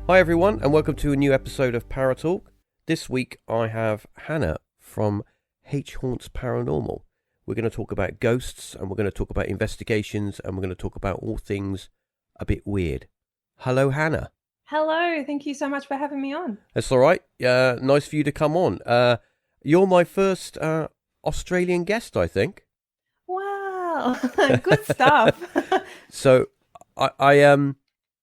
Hi everyone, and welcome to a new episode of Paratalk. This week I have Hannah from H.Haunts Paranormal. We're going to talk about ghosts, and we're going to talk about investigations, and we're going to talk about all things a bit weird. Hello, Hannah. Hello, thank you so much for having me on. That's all right. Nice for you to come on. You're my first Australian guest, I think. Wow, good stuff. So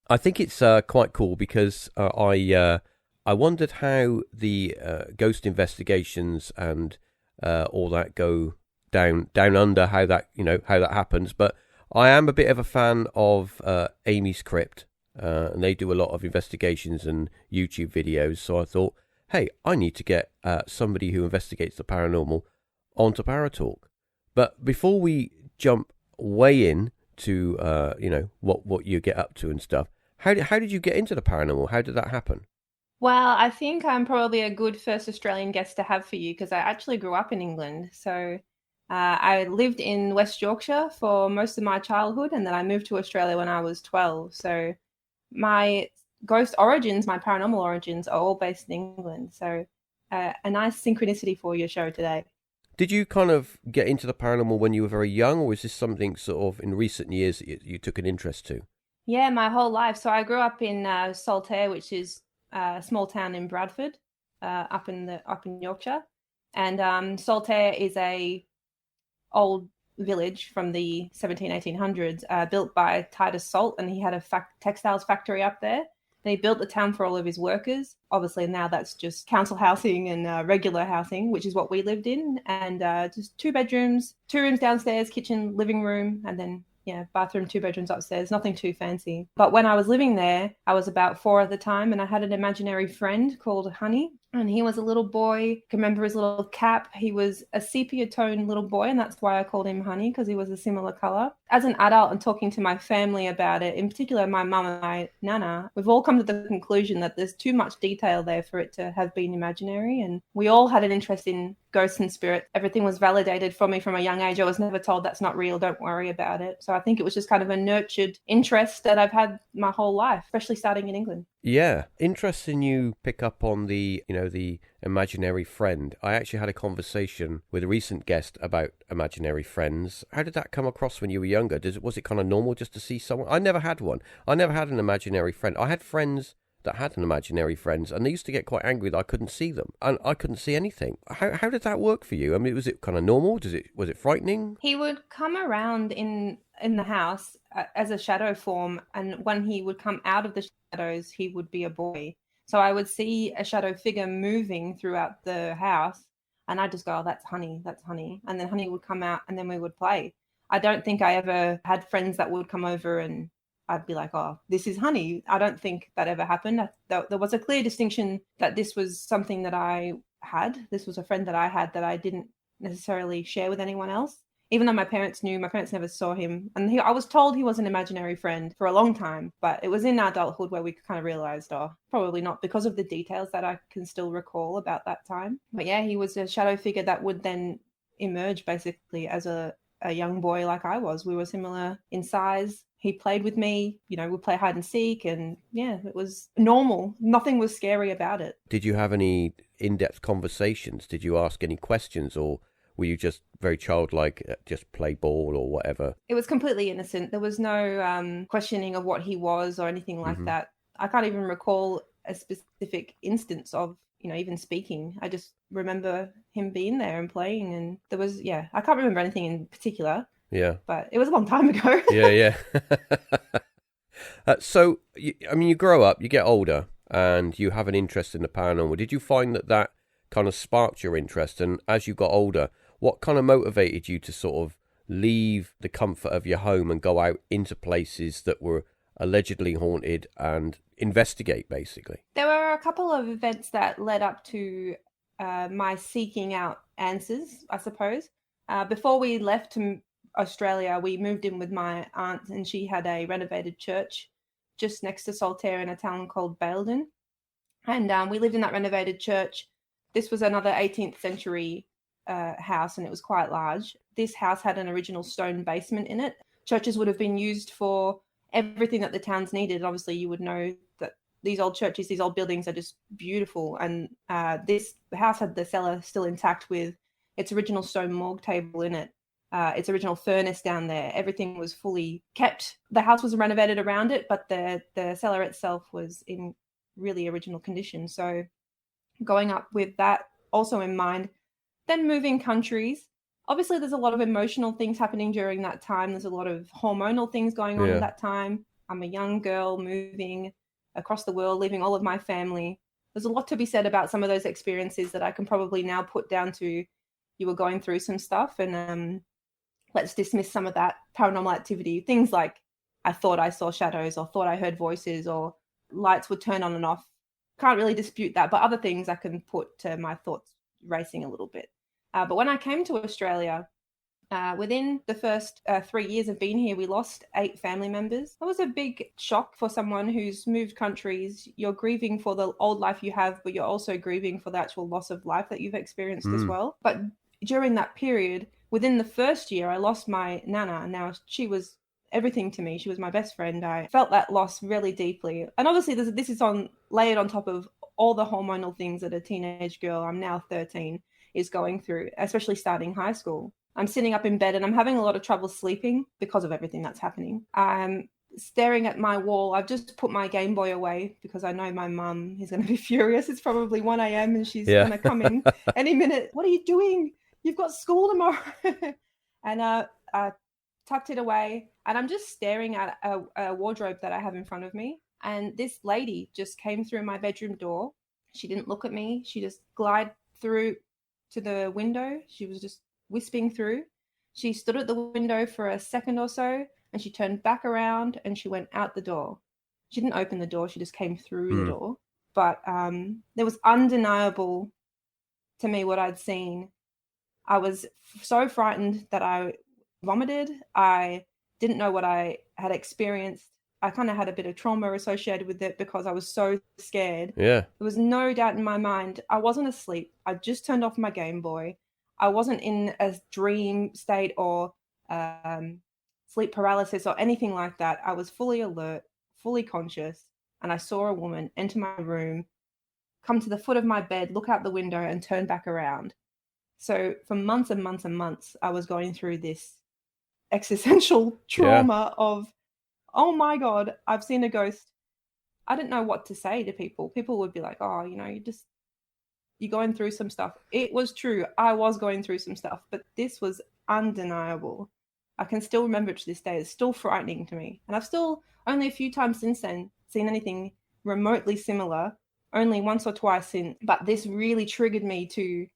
I think it's quite cool because I wondered how the ghost investigations and all that go down under, how that how that happens. But I am a bit of a fan of Amy's Crypt, and they do a lot of investigations and YouTube videos. So I thought, hey, I need to get somebody who investigates the paranormal onto Paratalk. But before we jump way in to what you get up to and stuff. How did you get into the paranormal? How did that happen? Well, I think I'm probably a good first Australian guest to have for you because I actually grew up in England. I lived in West Yorkshire for most of my childhood, and then I moved to Australia when I was 12. So my ghost origins, my paranormal origins, are all based in England. So a nice synchronicity for your show today. Did you kind of get into the paranormal when you were very young, or is this something sort of in recent years that you took an interest to? Yeah, my whole life. So I grew up in Saltaire, which is a small town in Bradford, up in Yorkshire, and Saltaire is a old village from the 1800s, built by Titus Salt, and he had a textiles factory up there. And he built the town for all of his workers. Obviously, now that's just council housing and regular housing, which is what we lived in, and just two bedrooms, two rooms downstairs, kitchen, living room, and then yeah, bathroom, two bedrooms upstairs, nothing too fancy. But when I was living there, I was about 4 at the time, and I had an imaginary friend called Honey. And he was a little boy. I can remember his little cap. He was a sepia toned little boy, and that's why I called him Honey, because he was a similar color. As an adult and talking to my family about it, in particular my mum and my nana, we've all come to the conclusion that there's too much detail there for it to have been imaginary. And we all had an interest in ghosts and spirits. Everything was validated for me from a young age. I was never told that's not real, don't worry about it. So I think it was just kind of a nurtured interest that I've had my whole life, especially starting in England. Yeah, interesting you pick up on the imaginary friend. I actually had a conversation with a recent guest about imaginary friends. How did that come across when you were younger? Was it kind of normal just to see someone? I never had one. I never had an imaginary friend. I had friends that had an imaginary friends, and they used to get quite angry that I couldn't see them, and I couldn't see anything. How did that work for you? I mean, was it kind of normal? Was it frightening? He would come around in the house as a shadow form, and when he would come out of the shadows, he would be a boy. So I would see a shadow figure moving throughout the house, and I'd just go, "Oh, that's Honey, that's Honey," and then Honey would come out, and then we would play. I don't think I ever had friends that would come over and I'd be like, "Oh, this is Honey." I don't think that ever happened. There was a clear distinction that this was something that I had. This was a friend that I had that I didn't necessarily share with anyone else. Even though my parents knew, my parents never saw him. And I was told he was an imaginary friend for a long time, but it was in adulthood where we kind of realized, oh, probably not because of the details that I can still recall about that time. But yeah, he was a shadow figure that would then emerge basically as a young boy like I was. We were similar in size. He played with me, we'd play hide and seek, and yeah, it was normal. Nothing was scary about it. Did you have any in-depth conversations? Did you ask any questions, or were you just very childlike, just play ball or whatever? It was completely innocent. There was no questioning of what he was or anything like Hmm. that. I can't even recall a specific instance of, even speaking. I just remember him being there and playing. And there was, yeah, I can't remember anything in particular, Yeah, but it was a long time ago. yeah, yeah. I mean, you grow up, you get older, and you have an interest in the paranormal. Did you find that kind of sparked your interest? And as you got older, what kind of motivated you to sort of leave the comfort of your home and go out into places that were allegedly haunted and investigate, basically? There were a couple of events that led up to my seeking out answers, I suppose. Before we left to Australia, we moved in with my aunt, and she had a renovated church just next to Saltaire in a town called Baildon. And we lived in that renovated church. This was another 18th century house, and it was quite large. This house had an original stone basement in it. Churches would have been used for everything that the towns needed. Obviously, you would know that these old churches, these old buildings are just beautiful. And this house had the cellar still intact with its original stone morgue table in it, its original furnace down there. Everything was fully kept. The house was renovated around it, but the cellar itself was in really original condition. So going up with that also in mind, then moving countries. Obviously, there's a lot of emotional things happening during that time. There's a lot of hormonal things going on at that time. I'm a young girl moving across the world, leaving all of my family. There's a lot to be said about some of those experiences that I can probably now put down to you were going through some stuff, and let's dismiss some of that paranormal activity. Things like I thought I saw shadows, or thought I heard voices, or lights would turn on and off. Can't really dispute that, but other things I can put to my thoughts racing a little bit. But when I came to Australia, within the first 3 years of being here, we lost 8 family members. That was a big shock for someone who's moved countries. You're grieving for the old life you have, but you're also grieving for the actual loss of life that you've experienced as well. But during that period, within the first year, I lost my nana, and now she was everything to me. She was my best friend. I felt that loss really deeply. And obviously this is layered on top of all the hormonal things that a teenage girl, I'm now 13, is going through, especially starting high school. I'm sitting up in bed and I'm having a lot of trouble sleeping because of everything that's happening. I'm staring at my wall. I've just put my Game Boy away because I know my mum is going to be furious. It's probably 1 a.m. and she's going to come in any minute. What are you doing? You've got school tomorrow. And I tucked it away, and I'm just staring at a wardrobe that I have in front of me. And this lady just came through my bedroom door. She didn't look at me. She just glided through to the window. She was just wisping through. She stood at the window for a second or so, and she turned back around and she went out the door. She didn't open the door. She just came through the door. But there was undeniable to me what I'd seen. I was so frightened that I vomited. I didn't know what I had experienced. I kind of had a bit of trauma associated with it because I was so scared. Yeah. There was no doubt in my mind. I wasn't asleep. I just turned off my Game Boy. I wasn't in a dream state or sleep paralysis or anything like that. I was fully alert, fully conscious, and I saw a woman enter my room, come to the foot of my bed, look out the window, and turn back around. So for months and months and months, I was going through this existential trauma of, oh my God, I've seen a ghost. I didn't know what to say to people. People would be like, oh, you're going through some stuff. It was true. I was going through some stuff, but this was undeniable. I can still remember it to this day. It's still frightening to me. And I've still only a few times since then seen anything remotely similar, only once or twice since. But this really triggered me to,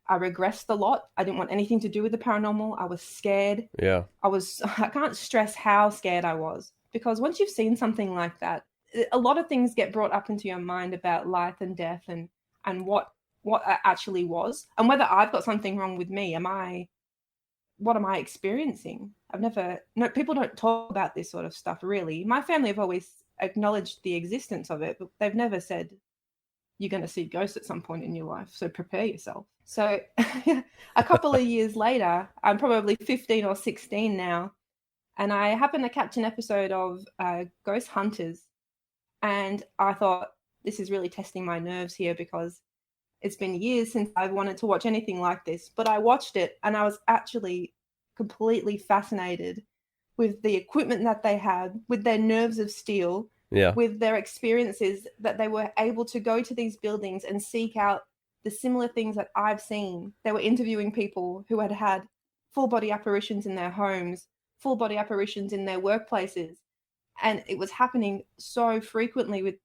I regressed a lot. I didn't want anything to do with the paranormal. I was scared. Yeah. I can't stress how scared I was, because once you've seen something like that, a lot of things get brought up into your mind about life and death and what it actually was, and whether I've got something wrong with me. What am I experiencing? People don't talk about this sort of stuff, really. My family have always acknowledged the existence of it, but they've never said, you're going to see ghosts at some point in your life, so prepare yourself. So a couple of years later, I'm probably 15 or 16 now, and I happened to catch an episode of Ghost Hunters, and I thought, this is really testing my nerves here, because it's been years since I've wanted to watch anything like this. But I watched it, and I was actually completely fascinated with the equipment that they had, with their nerves of steel, with their experiences, that they were able to go to these buildings and seek out the similar things that I've seen. They were interviewing people who had had full body apparitions in their homes, full body apparitions in their workplaces. And it was happening so frequently with,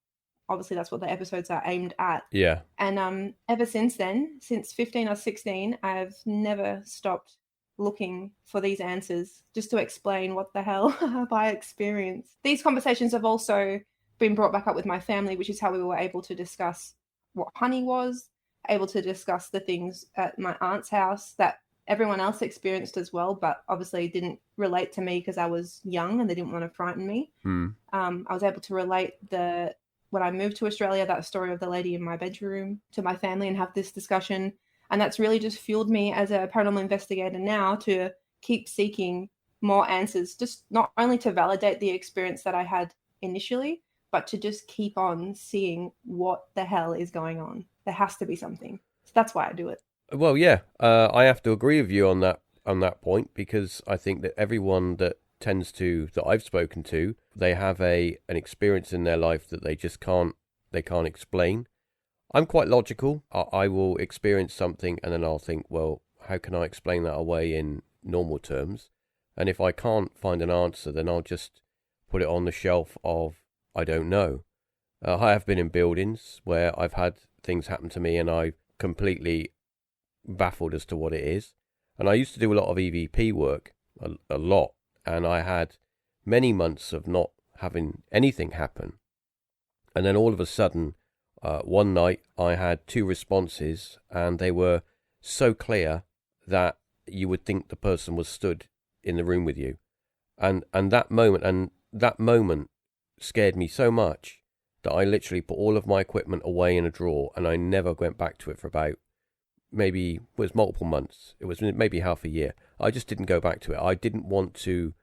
obviously that's what the episodes are aimed at. Yeah. And ever since then, since 15 or 16, I've never stopped looking for these answers, just to explain what the hell have I experienced. These conversations have also been brought back up with my family, which is how we were able to discuss what honey was, able to discuss the things at my aunt's house that everyone else experienced as well, but obviously didn't relate to me because I was young and they didn't want to frighten me. I was able to relate when I moved to Australia, that story of the lady in my bedroom, to my family and have this discussion. And that's really just fueled me as a paranormal investigator now to keep seeking more answers, just not only to validate the experience that I had initially, but to just keep on seeing what the hell is going on. There has to be something. So that's why I do it. Well, yeah, I have to agree with you on that point, because I think that everyone that I've spoken to, they have an experience in their life that they can't explain. I'm quite logical. I will experience something and then I'll think, well, how can I explain that away in normal terms? And if I can't find an answer, then I'll just put it on the shelf of I don't know. I have been in buildings where I've had things happen to me and I completely baffled as to what it is. And I used to do a lot of EVP work, a lot, and I had many months of not having anything happen. And then all of a sudden, one night I had two responses, and they were so clear that you would think the person was stood in the room with you. And that moment scared me so much that I literally put all of my equipment away in a drawer, and I never went back to it for about maybe, it was multiple months. It was maybe half a year. I just didn't go back to it. I didn't want to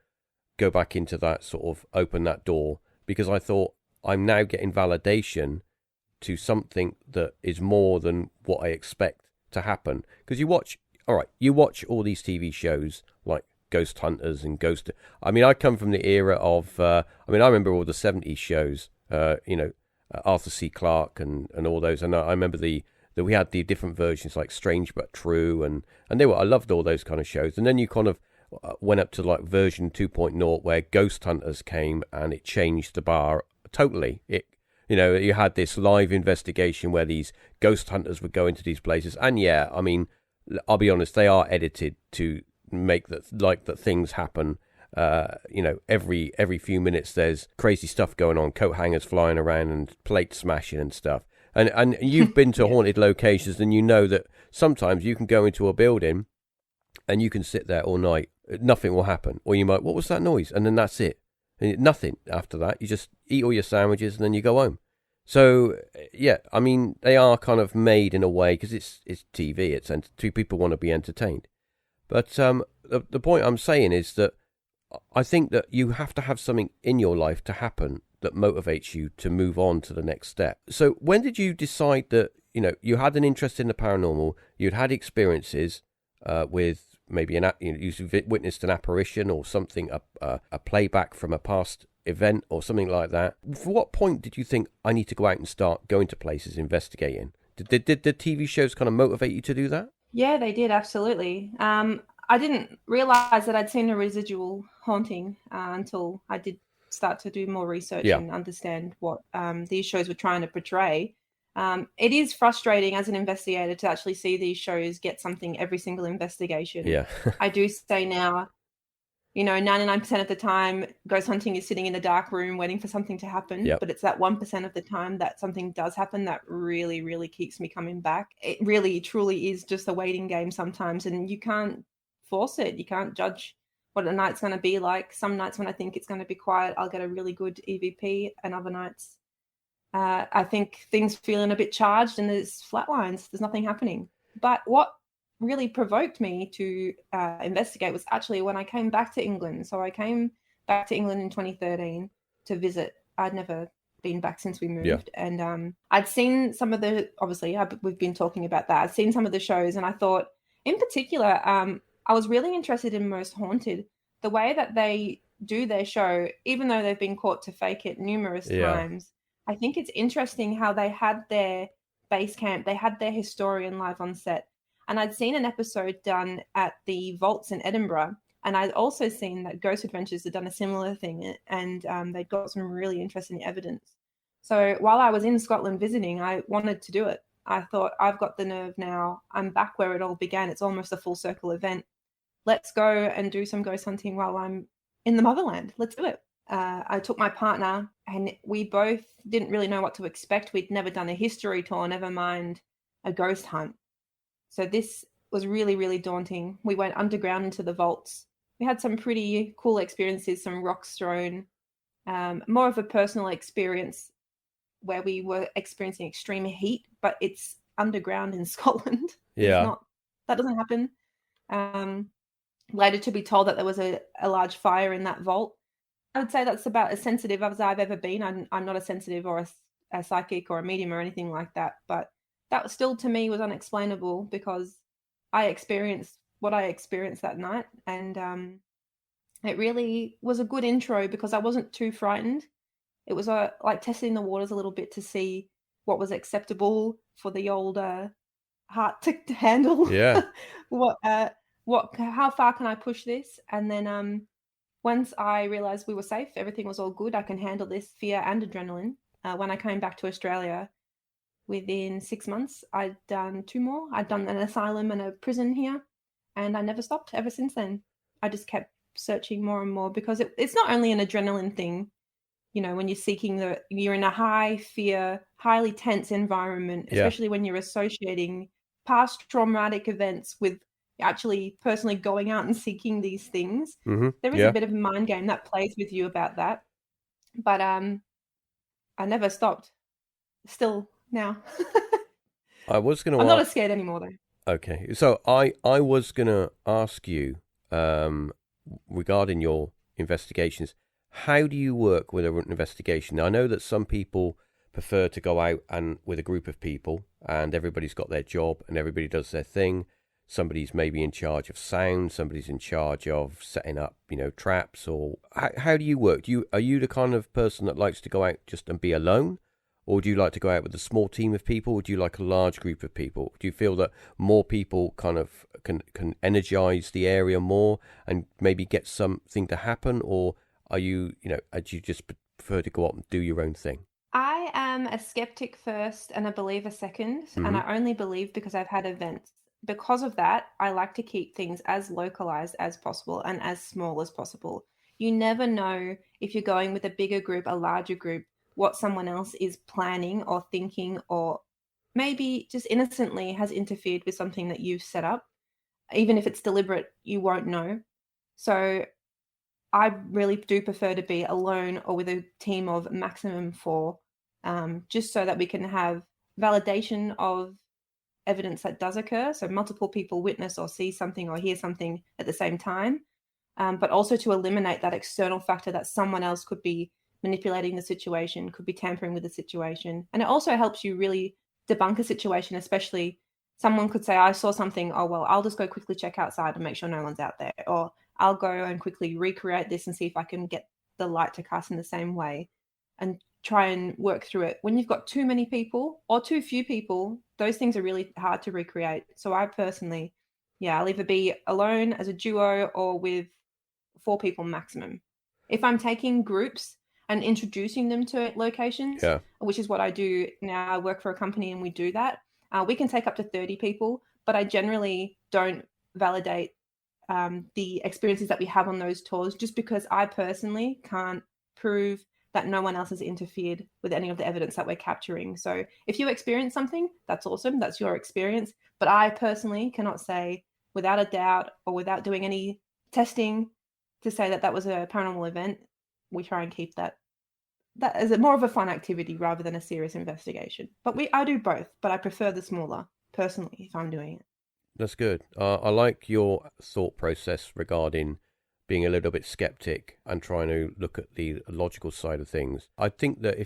go back into that, sort of open that door, because I thought I'm now getting validation to something that is more than what I expect to happen. Because you watch all these TV shows like Ghost Hunters and I mean, I come from the era of, I remember all the 70s shows, Arthur C. Clarke and all those. And I remember that we had the different versions like Strange But True, and I loved all those kind of shows. And then you kind of went up to like version 2.0 where Ghost Hunters came, and it changed the bar totally. You had this live investigation where these ghost hunters would go into these places, and yeah, I mean, I'll be honest, they are edited to make that things happen. Every few minutes there's crazy stuff going on, coat hangers flying around and plates smashing and stuff. And you've been to haunted locations, and you know that sometimes you can go into a building and you can sit there all night, nothing will happen, or you might, what was that noise? And then that's it. And nothing after that. You just eat all your sandwiches and then you go home. So yeah, I mean, they are kind of made in a way because it's TV. Two people want to be entertained. But the point I'm saying is that I think that you have to have something in your life to happen that motivates you to move on to the next step. So when did you decide that you had an interest in the paranormal? You'd had experiences with maybe you witnessed an apparition or something, a playback from a past event or something like that. For what point did you think I need to go out and start going to places investigating? Did the TV shows kind of motivate you to do that? Yeah, they did, absolutely. I didn't realize that I'd seen a residual haunting until I did start to do more research and understand what these shows were trying to portray. It is frustrating as an investigator to actually see these shows get something every single investigation. Yeah. I do say now, 99% of the time, ghost hunting is sitting in a dark room waiting for something to happen. Yep. But it's that 1% of the time that something does happen that really, really keeps me coming back. It really, truly is just a waiting game sometimes, and you can't force it. You can't judge what a night's going to be like. Some nights when I think it's going to be quiet, I'll get a really good EVP, and other nights I think things feeling a bit charged and there's flat lines. There's nothing happening. But what really provoked me to investigate was actually when I came back to England. So I came back to England in 2013 to visit. I'd never been back since we moved. And I'd seen some of obviously we've been talking about that. I'd seen some of the shows, and I thought in particular, I was really interested in Most Haunted. The way that they do their show, even though they've been caught to fake it numerous times, I think it's interesting how they had their base camp, they had their historian live on set. And I'd seen an episode done at the Vaults in Edinburgh, and I'd also seen that Ghost Adventures had done a similar thing, and they'd got some really interesting evidence. So while I was in Scotland visiting, I wanted to do it. I thought, I've got the nerve now. I'm back where it all began. It's almost a full circle event. Let's go and do some ghost hunting while I'm in the motherland. Let's do it. I took my partner, and we both didn't really know what to expect. We'd never done a history tour, never mind a ghost hunt. So this was really, really daunting. We went underground into the vaults. We had some pretty cool experiences, some rocks thrown, more of a personal experience where we were experiencing extreme heat, but it's underground in Scotland. Yeah. That doesn't happen. Later to be told that there was a large fire in that vault. I would say that's about as sensitive as I've ever been. I'm not a sensitive or a psychic or a medium or anything like that, but that still to me was unexplainable because I experienced what I experienced that night, and it really was a good intro because I wasn't too frightened. It was like testing the waters a little bit to see what was acceptable for the old heart to handle. Yeah. what how far can I push this? And then once I realized we were safe, everything was all good, I can handle this fear and adrenaline. When I came back to Australia, within 6 months, I'd done two more. I'd done an asylum and a prison here, and I never stopped ever since then. I just kept searching more and more because it's not only an adrenaline thing. You know, when you're in a high fear, highly tense environment, Yeah. especially when you're associating past traumatic events with actually personally going out and seeking these things. There is a Yeah. bit of a mind game that plays with you about that. But I never stopped. Still now. I was going I'm to not ask. as scared anymore though. Okay, so I was going to ask you regarding your investigations. How do you work with an investigation? Now, I know that some people prefer to go out and with a group of people, and everybody's got their job and everybody does their thing. Somebody's maybe in charge of sound, somebody's in charge of setting up, traps. Or how do you work? Are you the kind of person that likes to go out just and be alone? Or do you like to go out with a small team of people? Or do you like a large group of people? Do you feel that more people kind of can energize the area more and maybe get something to happen? Or do you just prefer to go up and do your own thing? I am a skeptic first and a believer second, and Mm-hmm. I only believe because I've had events. Because of that, I like to keep things as localized as possible and as small as possible. You never know if you're going with a bigger group, a larger group, what someone else is planning or thinking, or maybe just innocently has interfered with something that you've set up. Even if it's deliberate, you won't know. So I really do prefer to be alone or with a team of maximum four, just so that we can have validation of evidence that does occur. So multiple people witness or see something or hear something at the same time, but also to eliminate that external factor that someone else could be manipulating the situation, could be tampering with the situation. And it also helps you really debunk a situation, especially someone could say, I saw something, oh, well, I'll just go quickly check outside and make sure no one's out there. Or I'll go and quickly recreate this and see if I can get the light to cast in the same way and try and work through it. When you've got too many people or too few people, those things are really hard to recreate. So I personally, I'll either be alone as a duo or with four people maximum. If I'm taking groups and introducing them to locations, Yeah. which is what I do now, I work for a company and we do that. We can take up to 30 people, but I generally don't validate the experiences that we have on those tours just because I personally can't prove that no one else has interfered with any of the evidence that we're capturing. So if you experience something, that's awesome. That's your experience. But I personally cannot say without a doubt or without doing any testing to say that that was a paranormal event. We try and keep that as more of a fun activity rather than a serious investigation. But I do both, but I prefer the smaller personally if I'm doing it. That's good. I like your thought process regarding being a little bit skeptic and trying to look at the logical side of things. I think that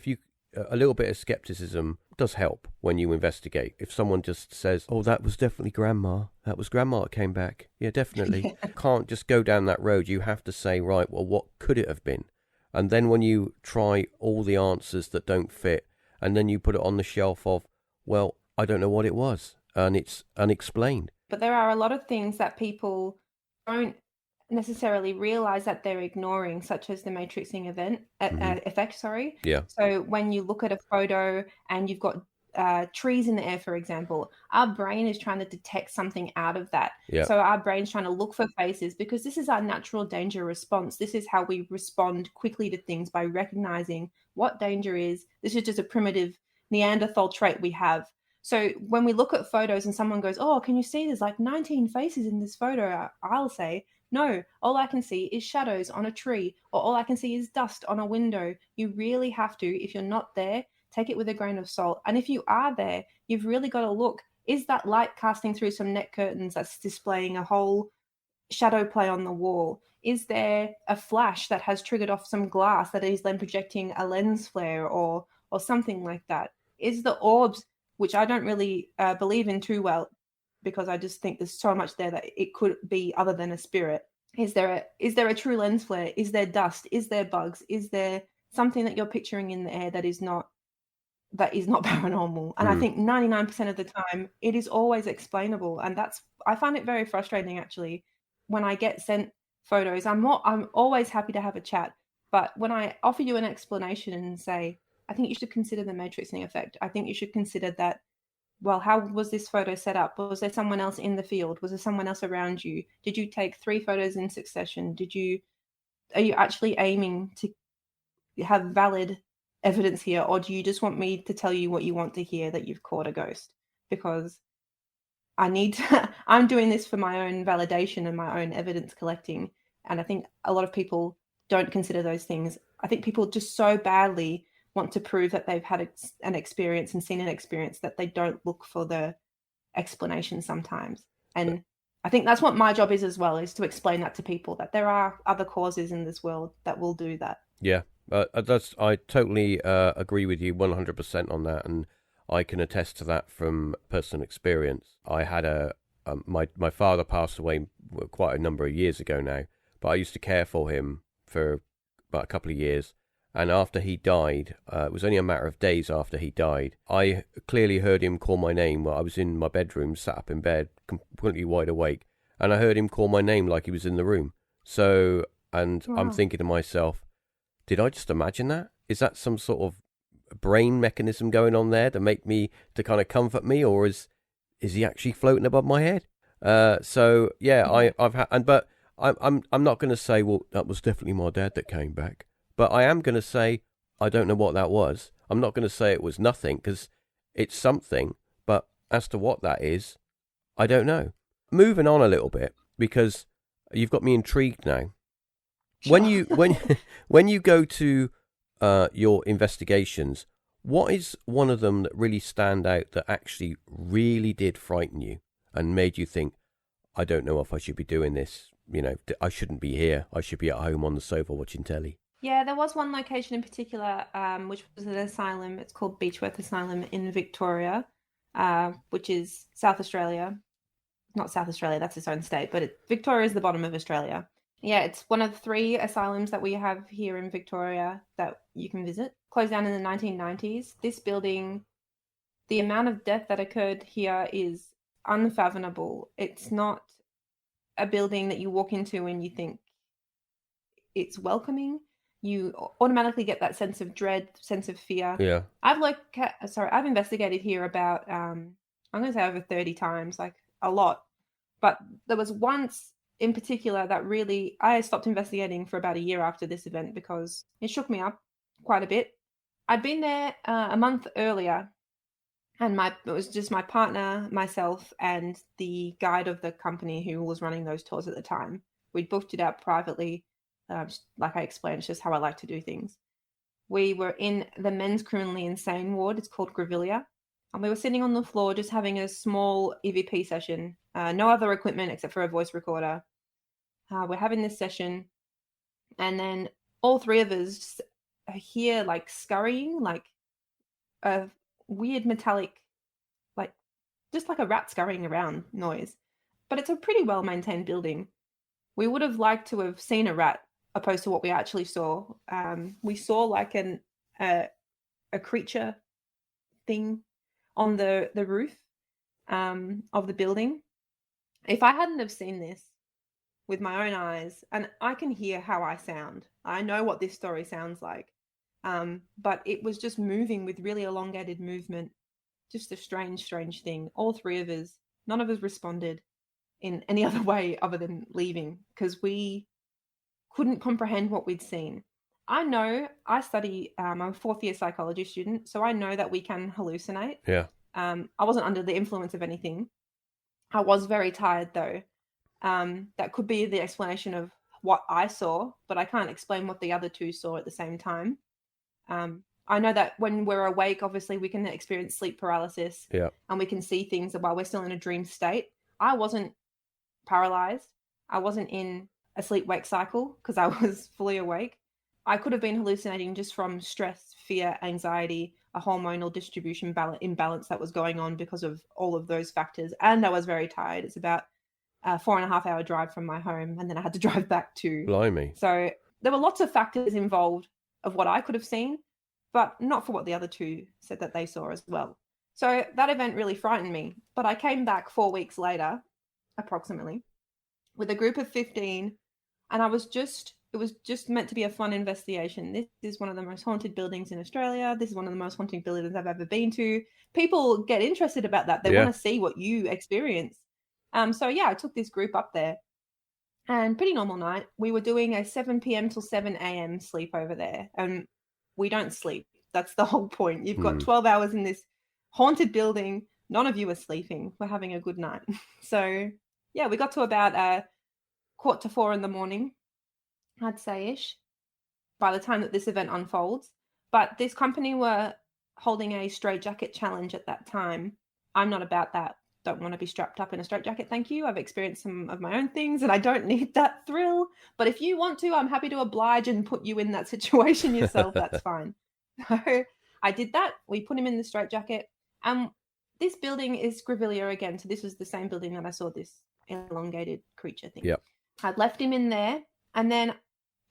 a little bit of skepticism does help when you investigate. If someone just says, "Oh, that was definitely grandma. That was grandma that came back." Yeah, definitely. Yeah. Can't just go down that road. You have to say, right, well, what could it have been? And then when you try all the answers that don't fit, and then you put it on the shelf of, well, I don't know what it was, and it's unexplained. But there are a lot of things that people don't necessarily realize that they're ignoring, such as the matrixing effect. Sorry. Yeah. So when you look at a photo and you've got trees in the air, for example, our brain is trying to detect something out of that. Yeah. So our brain's trying to look for faces because this is our natural danger response. This is how we respond quickly to things, by recognizing what danger is. This is just a primitive Neanderthal trait we have. So when we look at photos and someone goes, "Oh, can you see there's like 19 faces in this photo?" I'll say, "No, all I can see is shadows on a tree, or all I can see is dust on a window." You really have to, if you're not there, take it with a grain of salt. And if you are there, you've really got to look, is that light casting through some net curtains that's displaying a whole shadow play on the wall? Is there a flash that has triggered off some glass that is then projecting a lens flare or something like that? Is the orbs, which I don't really believe in too well, because I just think there's so much there that it could be other than a spirit. Is there a true lens flare? Is there dust? Is there bugs? Is there something that you're picturing in the air that is not paranormal? And I think 99% of the time it is always explainable, and I find it very frustrating actually when I get sent photos. I'm always happy to have a chat, but when I offer you an explanation and say, I think you should consider the matrixing effect, I think you should consider that, well, how was this photo set up? Was there someone else in the field? Was there someone else around you? Did you take 3 photos in succession? Are you actually aiming to have valid evidence here, or do you just want me to tell you what you want to hear, that you've caught a ghost? Because I'm doing this for my own validation and my own evidence collecting, and I think a lot of people don't consider those things. I think people just so badly want to prove that they've had an experience and seen an experience that they don't look for the explanation sometimes. And I think that's what my job is as well, is to explain that to people, that there are other causes in this world that will do that. Yeah, I totally agree with you 100% on that, and I can attest to that from personal experience. I had my father passed away quite a number of years ago now, but I used to care for him for about a couple of years. And after he died, it was only a matter of days after he died, I clearly heard him call my name while I was in my bedroom, sat up in bed, completely wide awake, and I heard him call my name like he was in the room. So, and Wow. I'm thinking to myself, did I just imagine that? Is that some sort of brain mechanism going on there to kind of comfort me, or is he actually floating above my head? So yeah, I've had, but I'm not going to say, well, that was definitely my dad that came back. But I am going to say, I don't know what that was. I'm not going to say it was nothing, because it's something. But as to what that is, I don't know. Moving on a little bit, because you've got me intrigued now. Sure. When you go to your investigations, what is one of them that really stand out that actually really did frighten you and made you think, I don't know if I should be doing this. I shouldn't be here. I should be at home on the sofa watching telly. Yeah, there was one location in particular, which was an asylum. It's called Beechworth Asylum in Victoria, which is South Australia. Not South Australia, that's its own state, but Victoria is the bottom of Australia. Yeah, it's one of 3 asylums that we have here in Victoria that you can visit. Closed down in the 1990s. This building, the amount of death that occurred here is unfathomable. It's not a building that you walk into and you think it's welcoming. You automatically get that sense of dread, sense of fear. Yeah. I've investigated here about I'm going to say over 30 times, like a lot. But there was once in particular that really, I stopped investigating for about a year after this event because it shook me up quite a bit. I'd been there a month earlier, and it was just my partner, myself, and the guide of the company who was running those tours at the time. We'd booked it out privately. Like I explained, it's just how I like to do things. We were in the men's criminally insane ward. It's called Grevillea. And we were sitting on the floor just having a small EVP session. No other equipment except for a voice recorder. We're having this session. And then all 3 of us hear like scurrying, like a weird metallic, like just like a rat scurrying around noise. But it's a pretty well-maintained building. We would have liked to have seen a rat opposed to what we actually saw. We saw like a creature thing on the roof of the building. If I hadn't have seen this with my own eyes, and I can hear how I sound, I know what this story sounds like, but it was just moving with really elongated movement, just a strange thing. All 3 of us, none of us responded in any other way other than leaving, because we couldn't comprehend what we'd seen. I know I study, I'm a 4th year psychology student, so I know that we can hallucinate. Yeah. I wasn't under the influence of anything. I was very tired though. That could be the explanation of what I saw, but I can't explain what the other 2 saw at the same time. I know that when we're awake, obviously we can experience sleep paralysis. Yeah. And we can see things while we're still in a dream state. I wasn't paralyzed. I wasn't in a sleep-wake cycle because I was fully awake. I could have been hallucinating just from stress, fear, anxiety, a hormonal distribution imbalance that was going on because of all of those factors. And I was very tired. It's about a 4.5 hour drive from my home, and then I had to drive back too. Blimey. So there were lots of factors involved of what I could have seen, but not for what the other two said that they saw as well. So that event really frightened me. But I came back 4 weeks later, approximately, with a group of 15, and it was just meant to be a fun investigation. This is one of the most haunted buildings in Australia. This is one of the most haunted buildings I've ever been to. People get interested about that. They want to see what you experience. So yeah, I took this group up there, and pretty normal night. We were doing a 7 p.m. till 7 a.m. sleep over there, and we don't sleep. That's the whole point. You've got 12 hours in this haunted building. None of you are sleeping. We're having a good night. So yeah, we got to about 3:45 in the morning, I'd say ish, by the time that this event unfolds. But this company were holding a straitjacket challenge at that time. I'm not about that. Don't want to be strapped up in a straitjacket, thank you. I've experienced some of my own things and I don't need that thrill. But if you want to, I'm happy to oblige and put you in that situation yourself. That's fine. So I did that. We put him in the straitjacket. This building is Grevillea again. So this was the same building that I saw this elongated creature thing. Yep. I'd left him in there. And then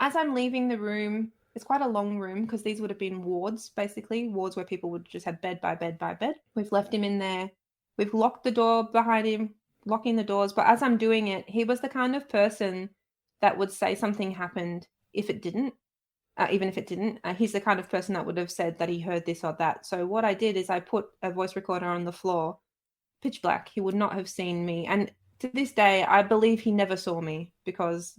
as I'm leaving the room, it's quite a long room because these would have been wards, basically, wards where people would just have bed by bed by bed. We've left him in there. We've locked the door behind him, locking the doors. But as I'm doing it, he was the kind of person that would say something happened if it didn't, even if it didn't. He's the kind of person that would have said that he heard this or that. So what I did is I put a voice recorder on the floor, pitch black. He would not have seen me. And to this day, I believe he never saw me because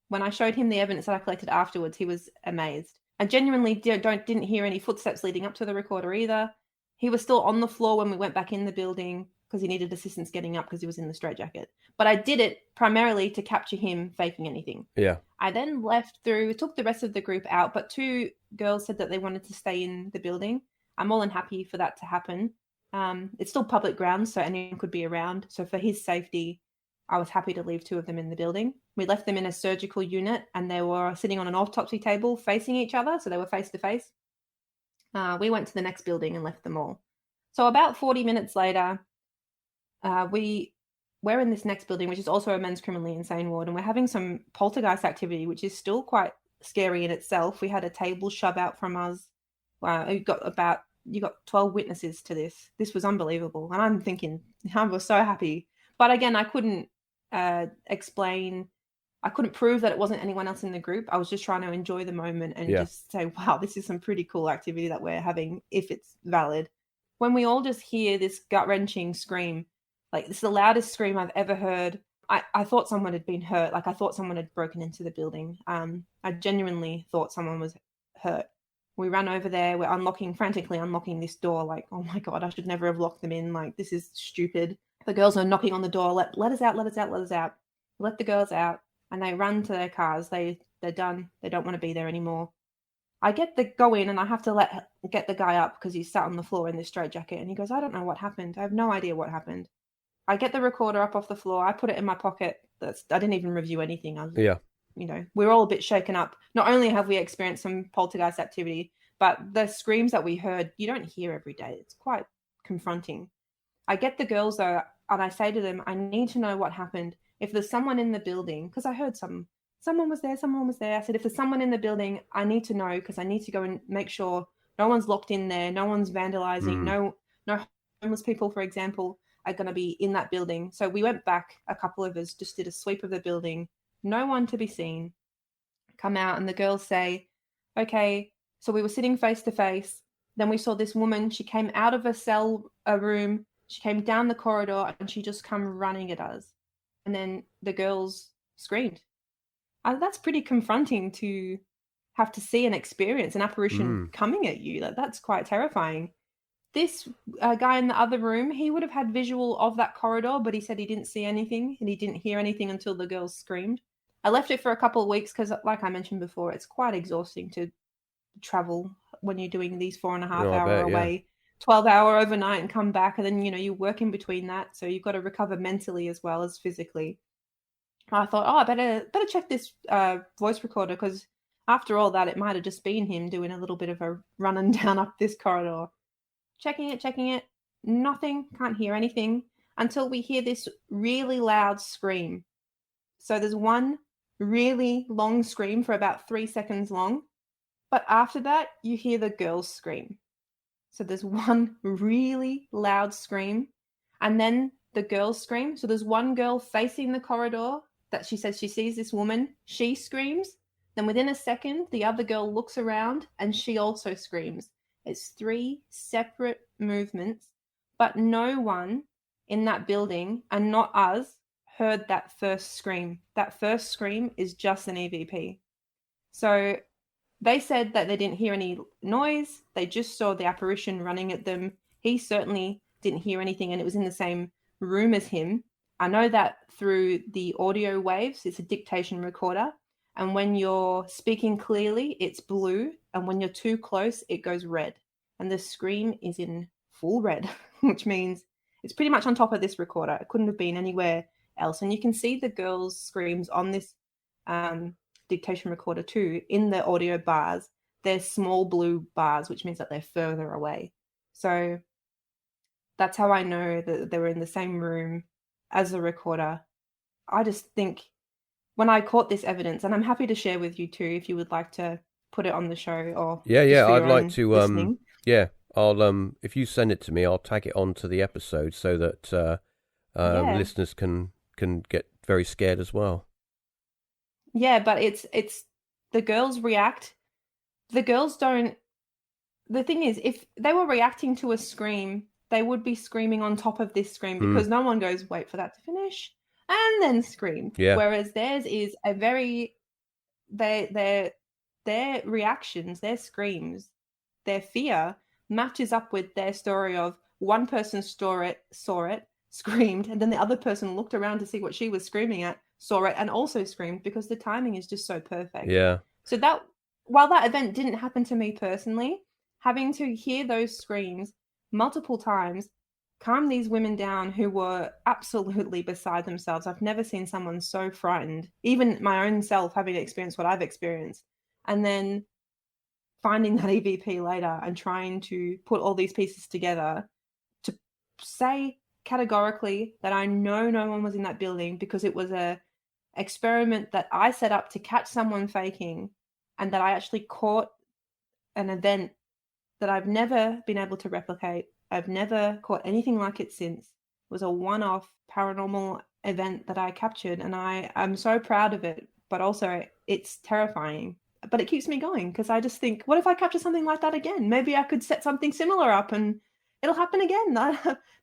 when I showed him the evidence that I collected afterwards, he was amazed. I genuinely didn't hear any footsteps leading up to the recorder either. He was still on the floor when we went back in the building because he needed assistance getting up because he was in the straitjacket. But I did it primarily to capture him faking anything. Yeah. I then left through, took the rest of the group out, but 2 girls said that they wanted to stay in the building. I'm more than happy for that to happen. It's still public grounds, so anyone could be around. So for his safety, I was happy to leave 2 of them in the building. We left them in a surgical unit and they were sitting on an autopsy table facing each other. So they were face to face. We went to the next building and left them all. So about 40 minutes later, we're in this next building, which is also a men's criminally insane ward. And we're having some poltergeist activity, which is still quite scary in itself. We had a table shove out from us. You got 12 witnesses to this. This was unbelievable. And I'm thinking, I was so happy. But again, I couldn't explain. I couldn't prove that it wasn't anyone else in the group. I was just trying to enjoy the moment and just say, wow, this is some pretty cool activity that we're having if it's valid. When we all just hear this gut-wrenching scream, like this is the loudest scream I've ever heard. I thought someone had been hurt. Like I thought someone had broken into the building. I genuinely thought someone was hurt. We ran over there. We're frantically unlocking this door. Like, oh my God, I should never have locked them in. Like, this is stupid. The girls are knocking on the door. Let us out, let us out, let us out. Let the girls out. And they run to their cars. They're done. They don't want to be there anymore. I go in and I have to get the guy up because he's sat on the floor in this straitjacket. And he goes, I don't know what happened. I have no idea what happened. I get the recorder up off the floor. I put it in my pocket. I didn't even review anything. We're all a bit shaken up. Not only have we experienced some poltergeist activity, but the screams that we heard, you don't hear every day. It's quite confronting. I get the girls though, and I say to them, I need to know what happened. If there's someone in the building, because I heard someone was there. I said, if there's someone in the building, I need to know because I need to go and make sure no one's locked in there, no one's vandalizing, no homeless people, for example, are going to be in that building. So we went back, a couple of us just did a sweep of the building, no one to be seen. Come out and the girls say, okay, so we were sitting face to face. Then we saw this woman, she came out of a room, she came down the corridor and she just come running at us. And then the girls screamed. That's pretty confronting to have to see and experience an apparition coming at you. That's quite terrifying. This guy in the other room, he would have had visual of that corridor, but he said he didn't see anything and he didn't hear anything until the girls screamed. I left it for a couple of weeks because, like I mentioned before, it's quite exhausting to travel when you're doing these 4.5-hour away, 12-hour overnight and come back. And then, you work in between that. So you've got to recover mentally as well as physically. I thought, oh, I better check this voice recorder, because after all that, it might have just been him doing a little bit of a running down up this corridor. Checking it, nothing, can't hear anything until we hear this really loud scream. So there's one really long scream for about 3 seconds long, but after that, you hear the girls scream. So there's one really loud scream, and then the girls scream. So there's one girl facing the corridor that she says she sees this woman. She screams. Then within a second, the other girl looks around and she also screams. It's 3 separate movements, but no one in that building, and not us, heard that first scream. That first scream is just an EVP. So they said that they didn't hear any noise. They just saw the apparition running at them. He certainly didn't hear anything, and it was in the same room as him. I know that through the audio waves. It's a dictation recorder. And when you're speaking clearly, it's blue. And when you're too close, it goes red. And the scream is in full red, which means it's pretty much on top of this recorder. It couldn't have been anywhere else. And you can see the girls' screams on this dictation recorder too. In the audio bars, they're small blue bars, which means that they're further away. So that's how I know that they were in the same room as the recorder. I just think when I caught this evidence, and I'm happy to share with you too, if you would like to put it on the show, or I'd like to listening. I'll if you send it to me, I'll tag it onto the episode so that listeners can get very scared as well. Yeah, but it's the girls react. The girls don't. The thing is, if they were reacting to a scream, they would be screaming on top of this scream, because no one goes, wait for that to finish and then scream. Yeah. Whereas theirs is a very their reactions, their screams, their fear matches up with their story of one person saw it, screamed, and then the other person looked around to see what she was screaming at, saw it, and also screamed, because the timing is just so perfect. Yeah. So that, while that event didn't happen to me personally, having to hear those screams multiple times calmed these women down who were absolutely beside themselves. I've never seen someone so frightened, even my own self having experienced what I've experienced. And then finding that EVP later and trying to put all these pieces together to say categorically that I know no one was in that building, because it was a experiment that I set up to catch someone faking, and that I actually caught an event that I've never been able to replicate. I've never caught anything like it since. It was a one-off paranormal event that I captured, and I'm so proud of it, but also it's terrifying. But it keeps me going, because I just think, what if I capture something like that again? Maybe I could set something similar up and it'll happen again.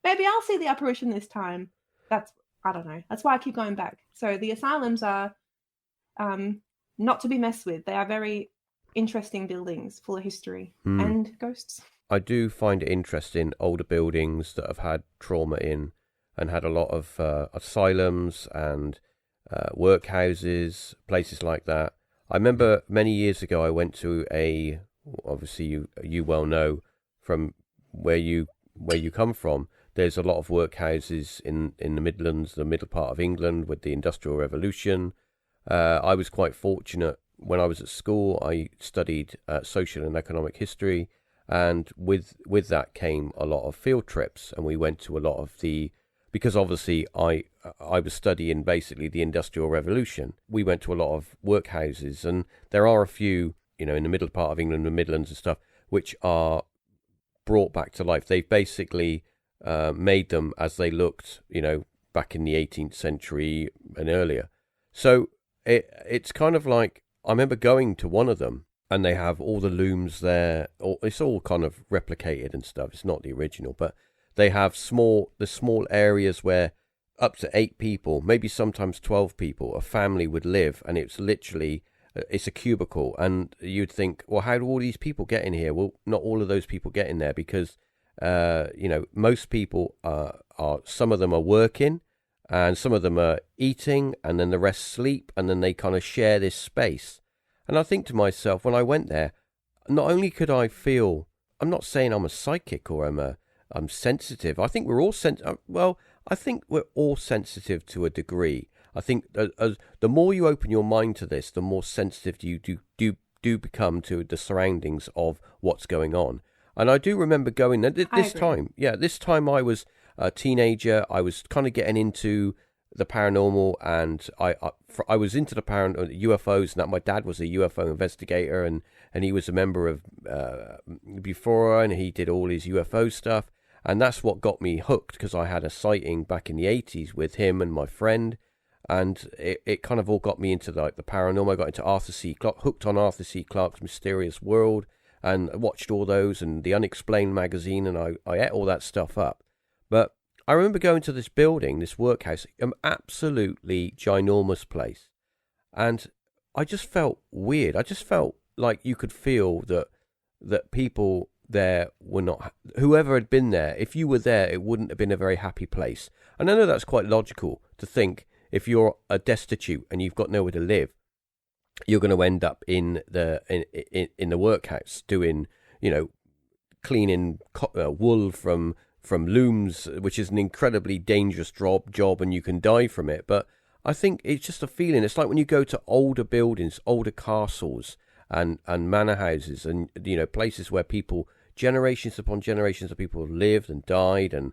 Maybe I'll see the apparition this time. I don't know. That's why I keep going back. So the asylums are not to be messed with. They are very interesting buildings full of history and ghosts. I do find it interesting, older buildings that have had trauma in and had a lot of asylums and workhouses, places like that. I remember many years ago I went to obviously you well know from where you come from, there's a lot of workhouses in the Midlands, the middle part of England, with the Industrial Revolution. I was quite fortunate. When I was at school, I studied social and economic history, and with that came a lot of field trips, and we went to a lot of because obviously I was studying basically the Industrial Revolution. We went to a lot of workhouses, and there are a few, in the middle part of England, the Midlands and stuff, which are brought back to life. They've basically made them as they looked, back in the 18th century and earlier. So it's kind of like, I remember going to one of them, and they have all the looms there. It's all kind of replicated and stuff. It's not the original, but they have the small areas where up to 8 people, maybe sometimes 12 people, a family would live, and it's literally, it's a cubicle. And you'd think, well, how do all these people get in here? Well, not all of those people get in there, because, most people are, some of them are working, and some of them are eating, and then the rest sleep, and then they kind of share this space. And I think to myself, when I went there, not only could I feel, I'm not saying I'm a psychic or I'm sensitive. I think we're all I think we're all sensitive to a degree. I think the more you open your mind to this, the more sensitive you do become to the surroundings of what's going on. And I do remember going this time. Yeah, this time I was a teenager. I was kind of getting into the paranormal, and I was into the UFOs, and that my dad was a UFO investigator, and he was a member of before, and he did all his UFO stuff, and that's what got me hooked, because I had a sighting back in the 80s with him and my friend, and it kind of all got me into the paranormal. I got into Arthur C. Clarke, hooked on Arthur C. Clarke's Mysterious World, and I watched all those, and the Unexplained magazine, and I ate all that stuff up. But I remember going to this building, this workhouse, an absolutely ginormous place, and I just felt weird. I just felt like you could feel that people there were not, whoever had been there, if you were there, it wouldn't have been a very happy place. And I know that's quite logical to think, if you're a destitute and you've got nowhere to live, you're going to end up in the workhouse doing, cleaning wool from looms, which is an incredibly dangerous job, and you can die from it. But I think it's just a feeling. It's like when you go to older buildings, older castles, and manor houses, and places where people, generations upon generations of people, lived and died and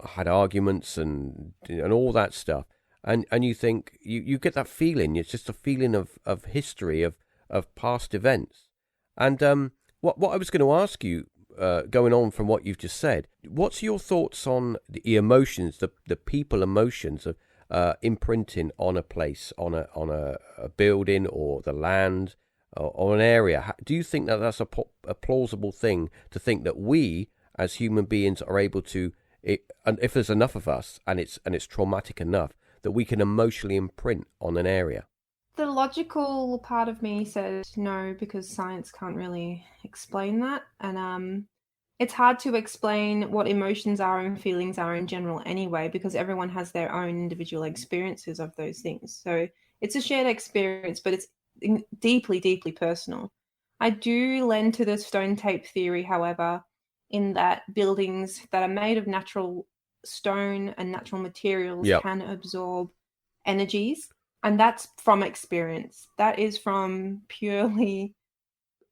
had arguments and all that stuff. And you think, you get that feeling. It's just a feeling of history, of past events. And what I was going to ask you, going on from what you've just said, what's your thoughts on the emotions, the people emotions of imprinting on a place, on a building, or the land, or an area? Do you think that that's a plausible thing to think, that we as human beings are able to, and if there's enough of us, and it's traumatic enough, that we can emotionally imprint on an area? The logical part of me says no, because science can't really explain that. And it's hard to explain what emotions are and feelings are in general anyway, because everyone has their own individual experiences of those things. So it's a shared experience, but it's deeply, deeply personal. I do lend to the stone tape theory, however, in that buildings that are made of natural stone and natural materials can absorb energies. And that's from experience. That is from purely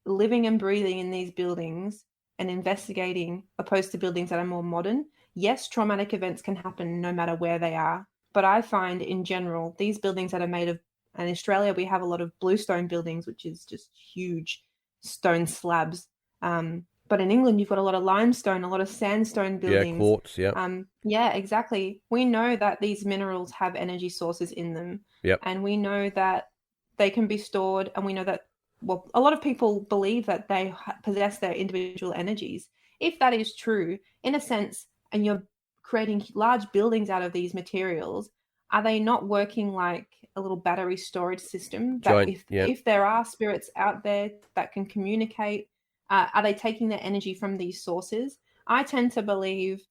living and breathing in these buildings and investigating, opposed to buildings that are more modern. Yes, traumatic events can happen no matter where they are. But I find in general, these buildings that are made of, in Australia, we have a lot of bluestone buildings, which is just huge stone slabs. But in England, you've got a lot of limestone, a lot of sandstone buildings. Yeah, quartz, yeah, exactly. We know that these minerals have energy sources in them. Yep. And we know that they can be stored, and we know that, well, a lot of people believe that they possess their individual energies. If that is true, in a sense, and you're creating large buildings out of these materials, are they not working like a little battery storage system? That if there are spirits out there that can communicate, are they taking their energy from these sources? I tend to believe,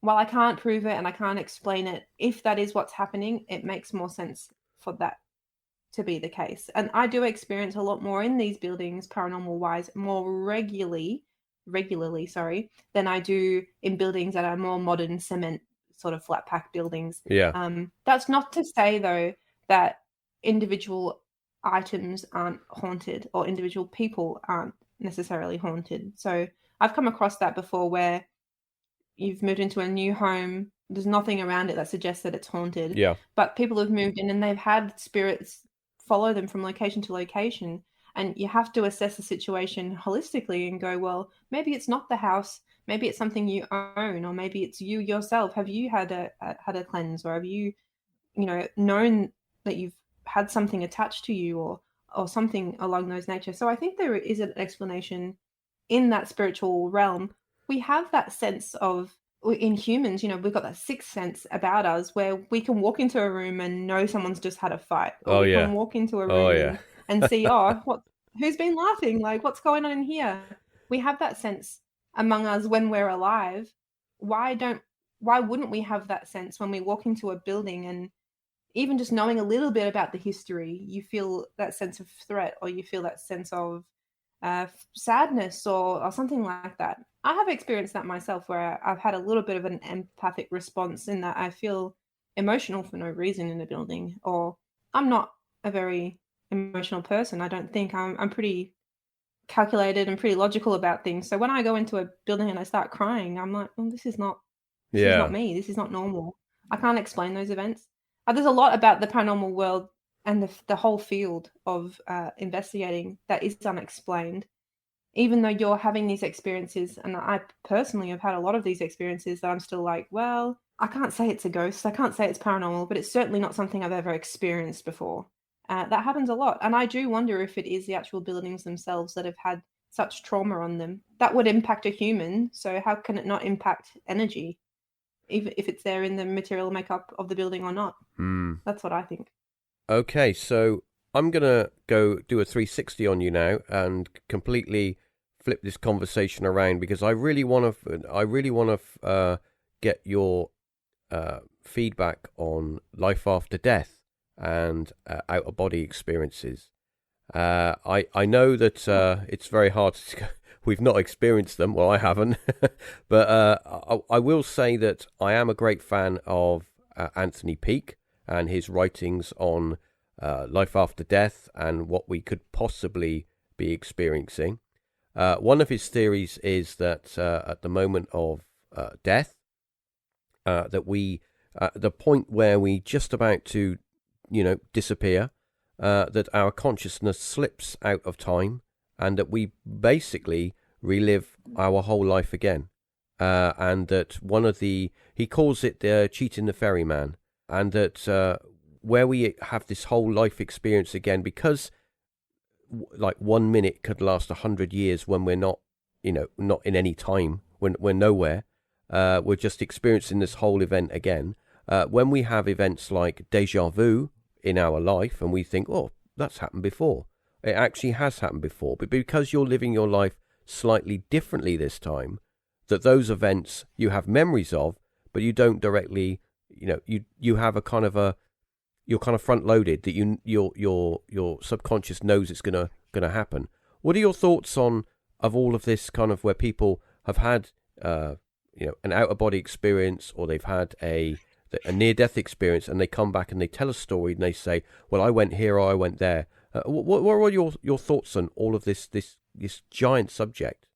while I can't prove it and I can't explain it, if that is what's happening, it makes more sense for that to be the case. And I do experience a lot more in these buildings, paranormal wise, more regularly, than I do in buildings that are more modern cement sort of flat pack buildings. That's not to say though that individual items aren't haunted, or individual people aren't necessarily haunted. So I've come across that before, where you've moved into a new home, there's nothing around it that suggests that it's haunted. But people have moved in and they've had spirits follow them from location to location. And you have to assess the situation holistically and go, well, maybe it's not the house, maybe it's something you own, or maybe it's you yourself. Have you had a cleanse, or have you, known that you've had something attached to you, or something along those nature? So I think there is an explanation in that spiritual realm. We have that sense of, in humans, we've got that sixth sense about us, where we can walk into a room and know someone's just had a fight. Or we can walk into a room and see, who's been laughing? Like, what's going on in here? We have that sense among us when we're alive. Why wouldn't we have that sense when we walk into a building? And even just knowing a little bit about the history, you feel that sense of threat, or you feel that sense of sadness, or something like that. I have experienced that myself, where I've had a little bit of an empathic response, in that I feel emotional for no reason in a building, or I'm not a very emotional person. I don't think I'm pretty calculated and pretty logical about things. So when I go into a building and I start crying, I'm like, well, this is not Yeah. me. This is not normal. I can't explain those events. There's a lot about the paranormal world and the whole field of investigating that is unexplained. Even though you're having these experiences, and I personally have had a lot of these experiences, that I'm still like, well, I can't say it's a ghost, I can't say it's paranormal, but it's certainly not something I've ever experienced before. That happens a lot, and I do wonder if it is the actual buildings themselves that have had such trauma on them. That would impact a human, so how can it not impact energy, even if it's there in the material makeup of the building or not? That's what I think. Okay, so I'm gonna go do a 360 on you now and completely flip this conversation around because I really want to get your feedback on life after death and out of body experiences. I know that it's very hard to. We've not experienced them. Well, I haven't, but I will say that I am a great fan of Anthony Peake and his writings on life after death and what we could possibly be experiencing. One of his theories is that at the moment of death, that we, the point where we just about to, disappear, that our consciousness slips out of time and that we basically relive our whole life again. And that he calls it cheating the ferryman, and that where we have this whole life experience again, because like 1 minute could last 100 years when we're not, not in any time, when we're nowhere. We're just experiencing this whole event again. When we have events like deja vu in our life and we think, oh, that's happened before. It actually has happened before. But because you're living your life slightly differently this time, that those events you have memories of, but you don't directly, you have a kind of you're kind of front loaded, that your subconscious knows it's gonna happen. What are your thoughts on of all of this kind of where people have had an out of body experience, or they've had a near death experience, and they come back and they tell a story and they say, well, I went here or I went there. What are your thoughts on all of this giant subject?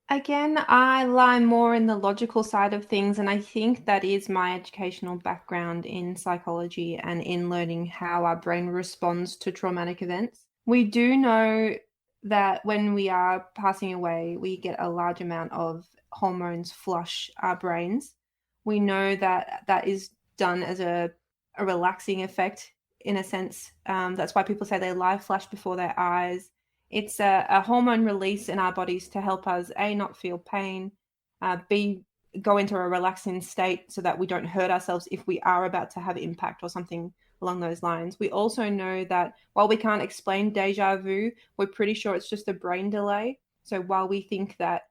Again, I lie more in the logical side of things, and I think that is my educational background in psychology and in learning how our brain responds to traumatic events. We do know that when we are passing away, we get a large amount of hormones flush our brains. We know that that is done as a relaxing effect, in a sense. That's why people say their life flash before their eyes. It's a hormone release in our bodies to help us, A, not feel pain, B, go into a relaxing state so that we don't hurt ourselves if we are about to have impact or something along those lines. We also know that while we can't explain deja vu, we're pretty sure it's just a brain delay. So while we think that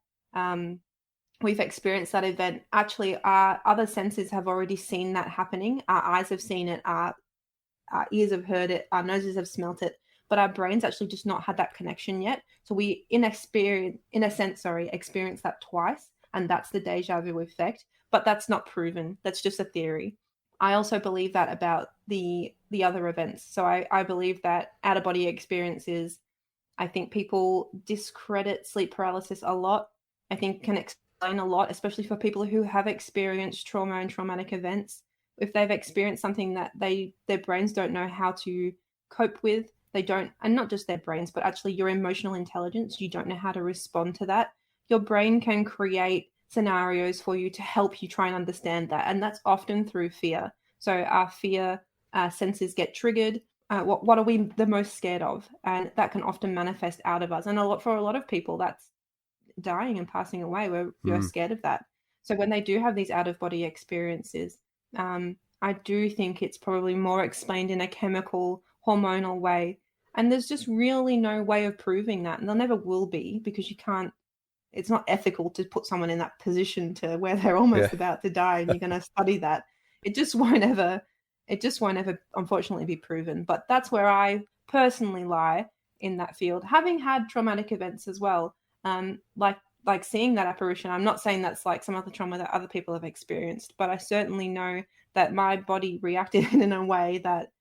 we've experienced that event, actually our other senses have already seen that happening. Our eyes have seen it, our ears have heard it, our noses have smelt it, but our brains actually just not had that connection yet. So we experience that twice, and that's the deja vu effect. But that's not proven. That's just a theory. I also believe that about the other events. So I believe that out of body experiences, I think people discredit sleep paralysis a lot. I think can explain a lot, especially for people who have experienced trauma and traumatic events. If they've experienced something that their brains don't know how to cope with, they don't, and not just their brains, but actually your emotional intelligence, you don't know how to respond to that. Your brain can create scenarios for you to help you try and understand that, and that's often through fear. So our fear senses get triggered. What are we the most scared of? And that can often manifest out of us. And for a lot of people, that's dying and passing away. We're scared of that. So when they do have these out of body experiences, I do think it's probably more explained in a chemical, hormonal way. And there's just really no way of proving that. And there never will be, because you can't, it's not ethical to put someone in that position to where they're almost about to die and you're going to study that. It just won't ever, unfortunately, be proven. But that's where I personally lie in that field, having had traumatic events as well. Like seeing that apparition. I'm not saying that's like some other trauma that other people have experienced, but I certainly know that my body reacted in a way that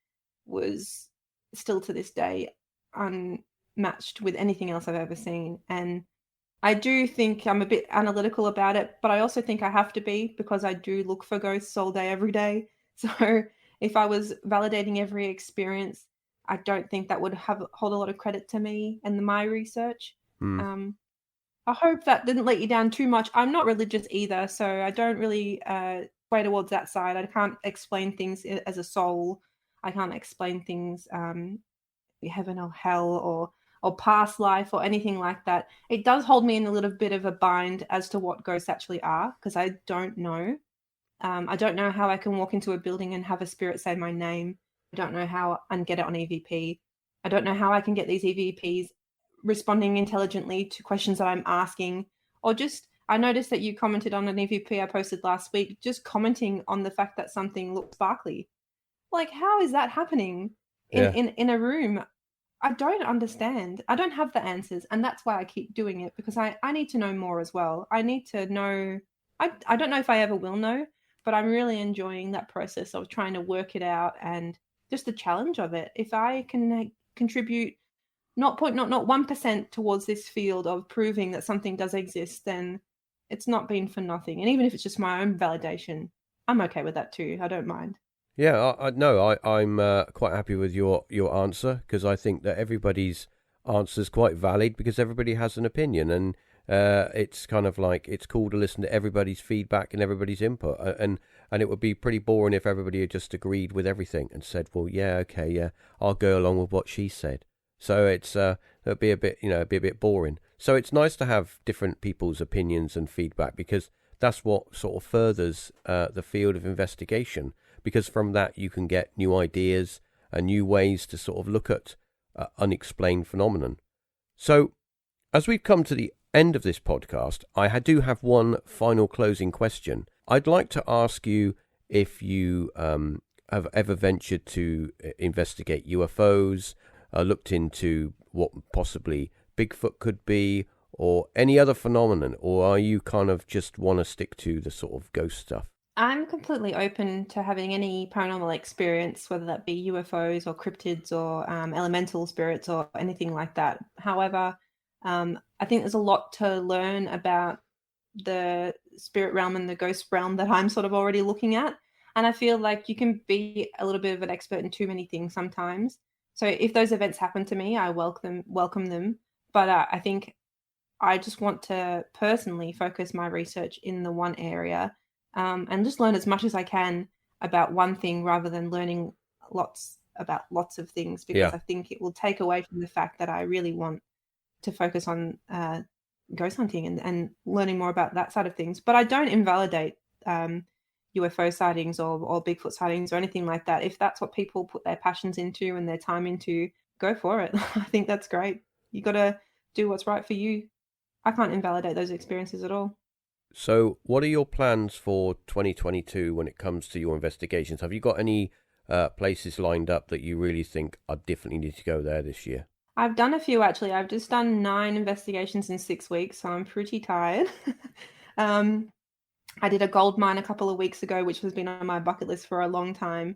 was still to this day unmatched with anything else I've ever seen. And I do think I'm a bit analytical about it, but I also think I have to be, because I do look for ghosts all day, every day. So if I was validating every experience, I don't think that would hold a lot of credit to me and my research. Mm. I hope that didn't let you down too much. I'm not religious either, so I don't really sway towards that side. I can't explain things as a soul. I can't explain things, heaven or hell or past life or anything like that. It does hold me in a little bit of a bind as to what ghosts actually are, because I don't know. I don't know how I can walk into a building and have a spirit say my name. I don't know how and get it on EVP. I don't know how I can get these EVPs responding intelligently to questions that I'm asking. Or just, I noticed that you commented on an EVP I posted last week, just commenting on the fact that something looked sparkly. Like, how is that happening in a room? I don't understand. I don't have the answers, and that's why I keep doing it, because I need to know more as well. I need to know. I don't know if I ever will know, but I'm really enjoying that process of trying to work it out and just the challenge of it. If I can contribute not 1% towards this field of proving that something does exist, then it's not been for nothing. And even if it's just my own validation, I'm okay with that too. I don't mind. Yeah, I'm quite happy with your answer, because I think that everybody's answer is quite valid, because everybody has an opinion, and it's kind of like, it's cool to listen to everybody's feedback and everybody's input, and it would be pretty boring if everybody had just agreed with everything and said, well, yeah, okay, yeah, I'll go along with what she said. So it'd be a bit, it'd be a bit boring. So it's nice to have different people's opinions and feedback, because that's what sort of furthers the field of investigation, because from that you can get new ideas and new ways to sort of look at unexplained phenomenon. So as we've come to the end of this podcast, I do have one final closing question. I'd like to ask you if you have ever ventured to investigate UFOs, looked into what possibly Bigfoot could be, or any other phenomenon, or are you kind of just want to stick to the sort of ghost stuff? I'm completely open to having any paranormal experience, whether that be UFOs or cryptids or elemental spirits or anything like that. However, I think there's a lot to learn about the spirit realm and the ghost realm that I'm sort of already looking at. And I feel like you can be a little bit of an expert in too many things sometimes. So if those events happen to me, I welcome them. But I think I just want to personally focus my research in the one area, and just learn as much as I can about one thing, rather than learning about lots of things, because Yeah. I think it will take away from the fact that I really want to focus on ghost hunting and learning more about that side of things. But I don't invalidate UFO sightings or Bigfoot sightings or anything like that. If that's what people put their passions into and their time into, go for it. I think that's great. You got to do what's right for you. I can't invalidate those experiences at all. So what are your plans for 2022 when it comes to your investigations? Have you got any places lined up that you really think I definitely need to go there this year? I've done a few actually. I've just done 9 investigations in 6 weeks, so I'm pretty tired. um, I did a gold mine a couple of weeks ago, which has been on my bucket list for a long time.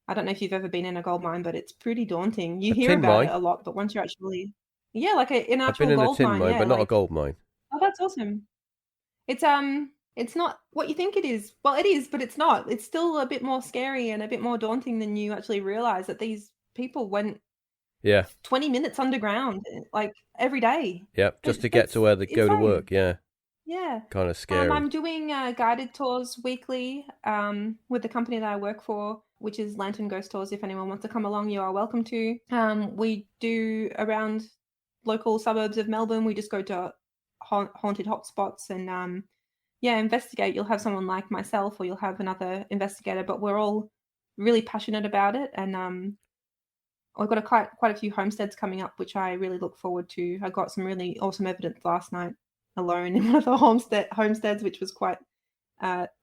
I don't know if you've ever been in a gold mine, but it's pretty daunting. You A hear tin about it mine? a lot, but once you're actually, yeah, like an I've been actual in a gold tin mine, mine, yeah, but not a like, gold mine. oh, that's awesome. It's not what you think it is. Well, it is, but it's not. It's still a bit more scary and a bit more daunting than you actually realize, that these people went Yeah. 20 minutes underground, like, every day. Yep. Just to get It's to where they go to insane. work. Yeah. Yeah. Kind of scary. I'm doing guided tours weekly with the company that I work for, which is Lantern Ghost Tours. If anyone wants to come along, you are welcome to. We do around local suburbs of Melbourne. We just go to haunted hotspots and investigate. You'll have someone like myself, or you'll have another investigator, but we're all really passionate about it. And I've got quite a few homesteads coming up, which I really look forward to. I got some really awesome evidence last night alone in one of the homesteads, which was quite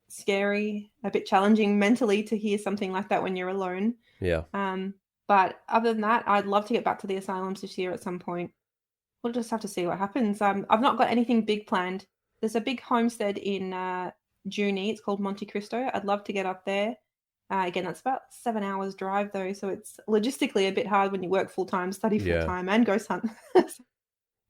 scary, a bit challenging mentally to hear something like that when you're alone. Yeah. But other than that, I'd love to get back to the asylums this year at some point. We'll just have to see what happens. I've not got anything big planned. There's a big homestead in Junee. It's called Monte Cristo. I'd love to get up there. Again, that's about 7 hours drive though, so it's logistically a bit hard when you work full time, study full time, and ghost hunt.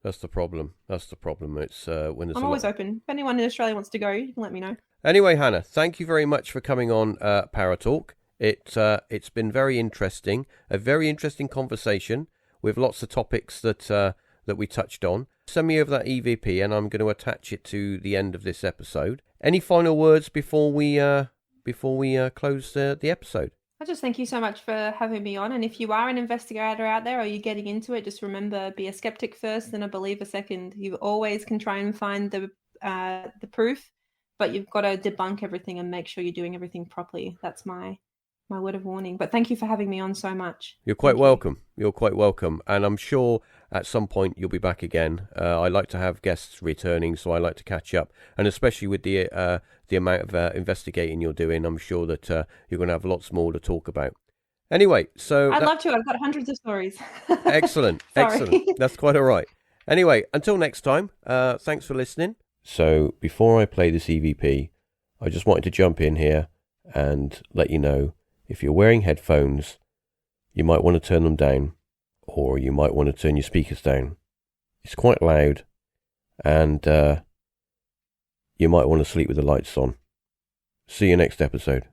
That's the problem. It's when there's I'm always open. If anyone in Australia wants to go, you can let me know. Anyway, Hannah, thank you very much for coming on Paratalk. It's been very interesting, a very interesting conversation with lots of topics that we touched on. Send me over that EVP, and I'm going to attach it to the end of this episode. Any final words before we close the episode? I just thank you so much for having me on. And if you are an investigator out there or you're getting into it, just remember, be a skeptic first and a believer second. You always can try and find the proof, but you've got to debunk everything and make sure you're doing everything properly. That's my word of warning. But thank you for having me on so much. You're quite welcome. You're quite welcome. And I'm sure at some point you'll be back again. I like to have guests returning, so I like to catch up. And especially with the amount of investigating you're doing, I'm sure that you're going to have lots more to talk about. Anyway, so... I'd love to. I've got hundreds of stories. Excellent. Excellent. That's quite all right. Anyway, until next time, thanks for listening. So before I play this EVP, I just wanted to jump in here and let you know, if you're wearing headphones, you might want to turn them down, or you might want to turn your speakers down. It's quite loud, and you might want to sleep with the lights on. See you next episode.